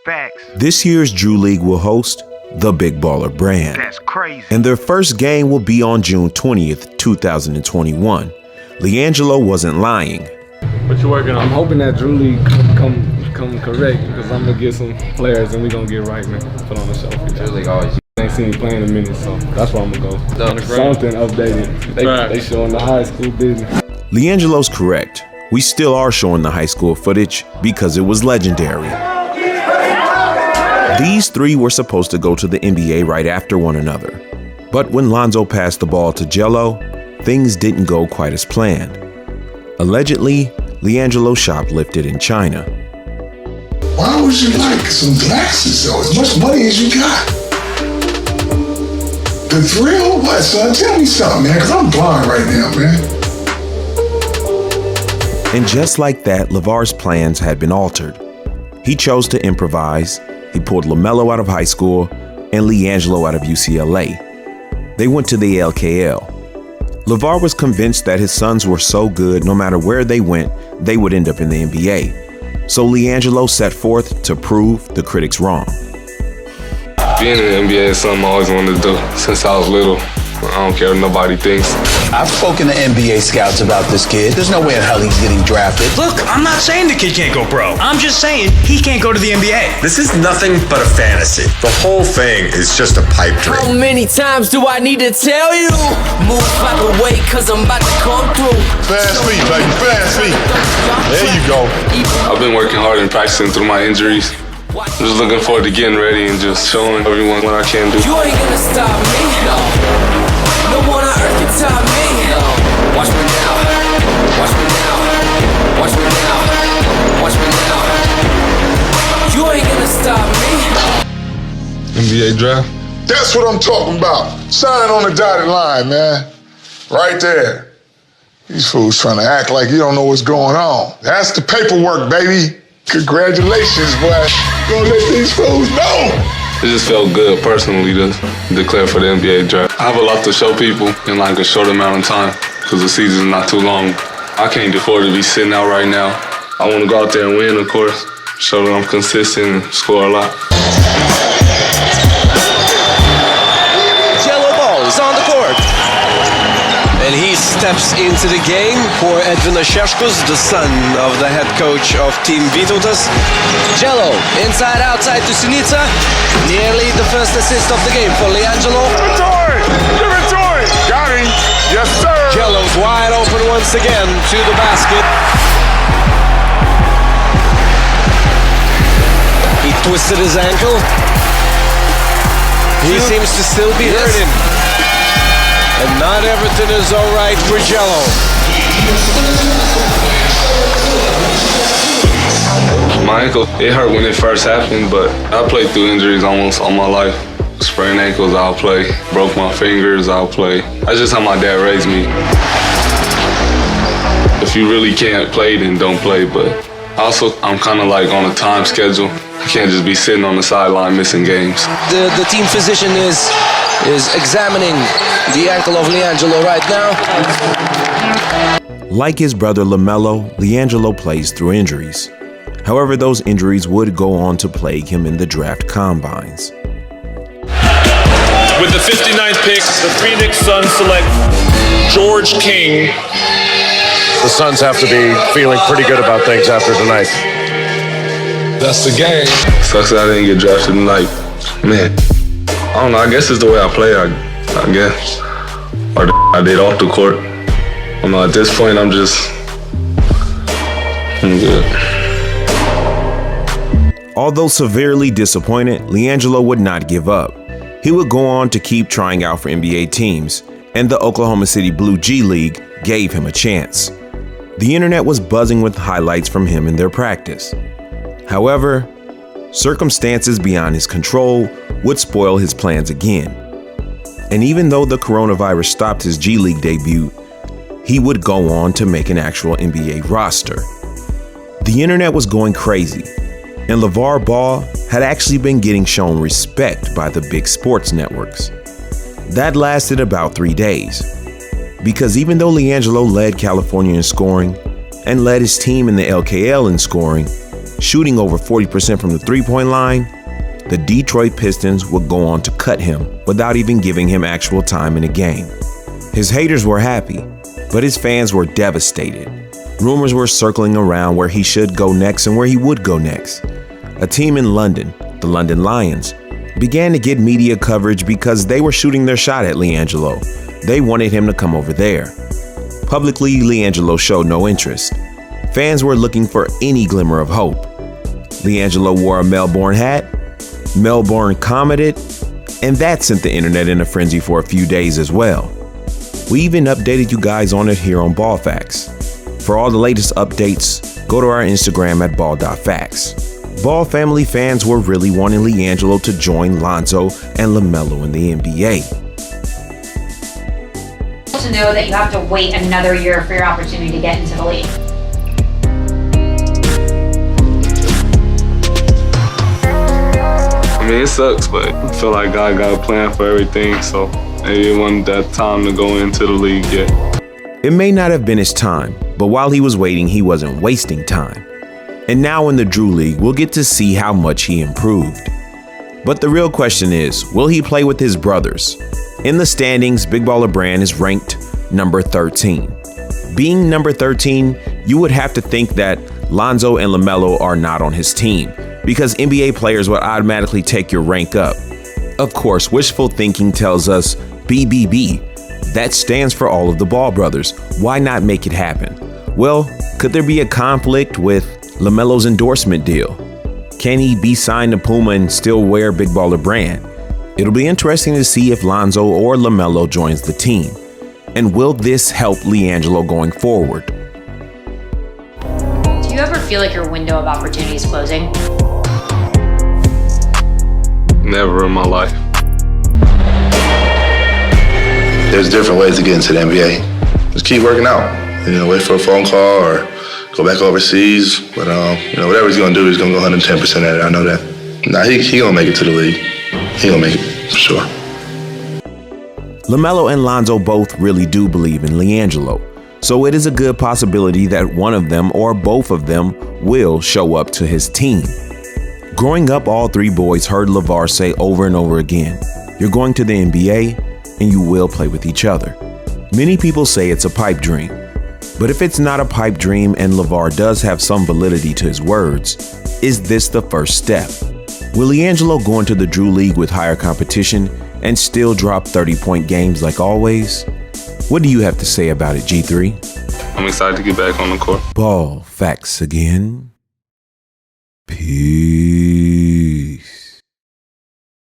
Facts. This year's Drew League will host the Big Baller brand. That's crazy. And their first game will be on June 20th, 2021. Liangelo wasn't lying. What you working on? I'm hoping that Drew League come correct because I'm gonna get some players and we gonna get right, man. Put on the show. Drew League always. Ain't seen me playing in a minute, so that's where I'm gonna go. Something updated. They showing the high school business. Liangelo's correct. We still are showing the high school footage because it was legendary. These three were supposed to go to the NBA right after one another. But when Lonzo passed the ball to Jello, things didn't go quite as planned. Allegedly, Liangelo shoplifted in China. Why would you like some glasses though? As much money as you got. The thrill? What, son? Tell me something, man, because I'm blind right now, man. And just like that, LeVar's plans had been altered. He chose to improvise. He pulled LaMelo out of high school and Liangelo out of UCLA. They went to the LKL. LeVar was convinced that his sons were so good, no matter where they went, they would end up in the NBA. So Liangelo set forth to prove the critics wrong. Being in the NBA is something I always wanted to do since I was little. I don't care what nobody thinks. I've spoken to NBA scouts about this kid. There's no way in hell he's getting drafted. Look, I'm not saying the kid can't go pro. I'm just saying he can't go to the NBA. This is nothing but a fantasy. The whole thing is just a pipe dream. How many times do I need to tell you? Move out the way, cause I'm about to come through. Fast feet, baby, fast feet. There you go. I've been working hard and practicing through my injuries. I'm just looking forward to getting ready and just showing everyone what I can do. You ain't gonna stop me, no. No one on earth can top me, no. Watch me now, watch me now, watch me now, watch me now. You ain't gonna stop me. NBA draft? That's what I'm talking about. Sign on the dotted line, man. Right there. These fools trying to act like you don't know what's going on. That's the paperwork, baby. Congratulations, boy. Gonna let these fools know. It just felt good personally to declare for the NBA draft. I have a lot to show people in like a short amount of time because the season's not too long. I can't afford to be sitting out right now. I want to go out there and win, of course. Show that I'm consistent and score a lot. Jello ball is on the court. And he steps into the game for Edvin Asheshkus, the son of the head coach of Team Vytautas. Jello, inside, outside to Sinica. Nearly the first assist of the game for Liangelo. Give it to him! Got him! Yes, sir! Jello's wide open once again to the basket. He twisted his ankle. He seems to still be hurting. And not everything is all right for Jello. My ankle, it hurt when it first happened, but I played through injuries almost all my life. Sprained ankles, I'll play. Broke my fingers, I'll play. That's just how my dad raised me. If you really can't play, then don't play, but also, I'm kind of like on a time schedule. I can't just be sitting on the sideline missing games. The team physician is examining the ankle of Liangelo right now. Like his brother LaMelo, Liangelo plays through injuries. However, those injuries would go on to plague him in the draft combines. With the 59th pick, the Phoenix Suns select George King. The Suns have to be feeling pretty good about things after tonight. That's the game. Sucks that I didn't get drafted tonight. Man, I don't know. I guess it's the way I play, I guess. Or I did off the court. I don't know, at this point, I'm good. Although severely disappointed, Liangelo would not give up. He would go on to keep trying out for NBA teams, and the Oklahoma City Blue G League gave him a chance. The internet was buzzing with highlights from him in their practice. However, circumstances beyond his control would spoil his plans again. And even though the coronavirus stopped his G League debut, he would go on to make an actual NBA roster. The internet was going crazy, and LeVar Ball had actually been getting shown respect by the big sports networks. That lasted about 3 days, because even though Liangelo led California in scoring and led his team in the LKL in scoring, shooting over 40% from the three-point line, the Detroit Pistons would go on to cut him without even giving him actual time in a game. His haters were happy, but his fans were devastated. Rumors were circling around where he should go next and where he would go next. A team in London, the London Lions, began to get media coverage because they were shooting their shot at Liangelo. They wanted him to come over there. Publicly, Liangelo showed no interest. Fans were looking for any glimmer of hope. Liangelo wore a Melbourne hat. Melbourne commented, and that sent the internet in a frenzy for a few days as well. We even updated you guys on it here on Ball Facts. For all the latest updates, go to our Instagram at ball.facts. Ball family fans were really wanting Liangelo to join Lonzo and LaMelo in the NBA. To know that you have to wait another year for your opportunity to get into the league. I mean, it sucks, but I feel like God got a plan for everything, so maybe it wasn't that time to go into the league yet. It may not have been his time, but while he was waiting, he wasn't wasting time. And now in the Drew League, we'll get to see how much he improved. But the real question is, will he play with his brothers? In the standings, Big Baller Brand is ranked number 13. Being number 13, you would have to think that Lonzo and LaMelo are not on his team, because NBA players would automatically take your rank up. Of course, wishful thinking tells us BBB. That stands for all of the Ball brothers. Why not make it happen? Well, could there be a conflict with LaMelo's endorsement deal? Can he be signed to Puma and still wear Big Baller Brand? It'll be interesting to see if Lonzo or LaMelo joins the team. And will this help Liangelo going forward? Do you ever feel like your window of opportunity is closing? Never in my life. There's different ways to get into the NBA. Just keep working out. Wait for a phone call or go back overseas. But whatever he's gonna do, he's gonna go 110% at it. I know that. Nah, he gonna make it to the league. He gonna make it for sure. LaMelo and Lonzo both really do believe in Liangelo, so it is a good possibility that one of them or both of them will show up to his team. Growing up, all three boys heard LeVar say over and over again, "You're going to the NBA and you will play with each other." Many people say it's a pipe dream, but if it's not a pipe dream and LeVar does have some validity to his words, is this the first step? Will Liangelo go into the Drew League with higher competition and still drop 30-point games like always? What do you have to say about it, G3? I'm excited to get back on the court. Ball Facts again. Peace.